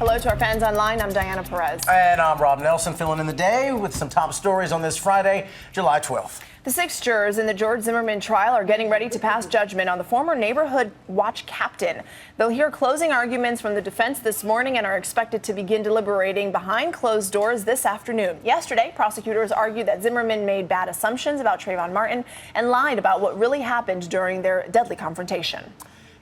Hello to our fans online. I'm Diana Perez. And I'm Rob Nelson, filling in the day with some top stories on this Friday, July 12th. The 6 jurors in the George Zimmerman trial are getting ready to pass judgment on the former neighborhood watch captain. They'll hear closing arguments from the defense this morning and are expected to begin deliberating behind closed doors this afternoon. Yesterday, prosecutors argued that Zimmerman made bad assumptions about Trayvon Martin and lied about what really happened during their deadly confrontation.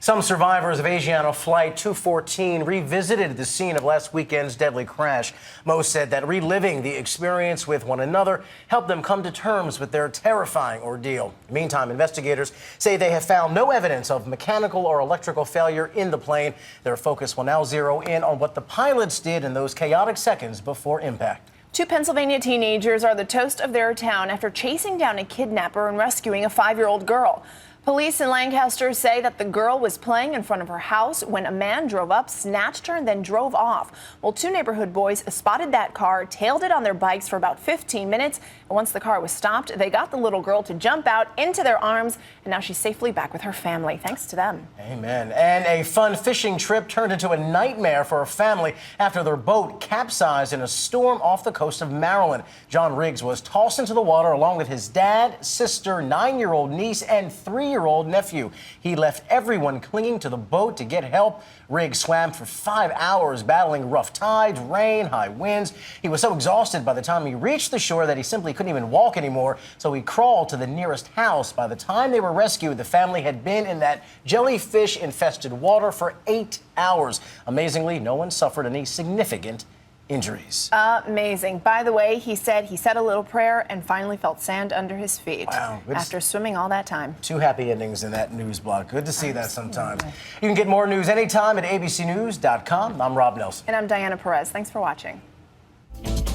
Some survivors of Asiana Flight 214 revisited the scene of last weekend's deadly crash. Most said that reliving the experience with one another helped them come to terms with their terrifying ordeal. Meantime, investigators say they have found no evidence of mechanical or electrical failure in the plane. Their focus will now zero in on what the pilots did in those chaotic seconds before impact. 2 Pennsylvania teenagers are the toast of their town after chasing down a kidnapper and rescuing a 5-year-old girl. Police in Lancaster say that the girl was playing in front of her house when a man drove up, snatched her, and then drove off. Well, 2 neighborhood boys spotted that car, tailed it on their bikes for about 15 minutes. And once the car was stopped, they got the little girl to jump out into their arms. And now she's safely back with her family, thanks to them. Amen. And a fun fishing trip turned into a nightmare for a family after their boat capsized in a storm off the coast of Maryland. John Riggs was tossed into the water along with his dad, sister, 9-year-old niece, and 3-year-old nephew. He left everyone clinging to the boat to get help. Riggs swam for 5 hours, battling rough tides, rain, high winds. He was so exhausted by the time he reached the shore that he simply couldn't even walk anymore, so he crawled to the nearest house. By the time they were rescued, the family had been in that jellyfish-infested water for 8 hours. Amazingly, no one suffered any significant injuries. Amazing. By the way, he said a little prayer and finally felt sand under his feet. Wow. After swimming all that time. 2 happy endings in that news block. Good to see that sometimes. You can get more news anytime at abcnews.com. I'm Rob Nelson. And I'm Diana Perez. Thanks for watching.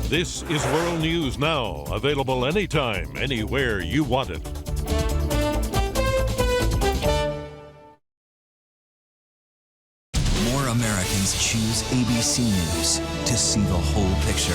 This is World News Now, available anytime, anywhere you want it. More Americans choose ABC News to see the whole picture.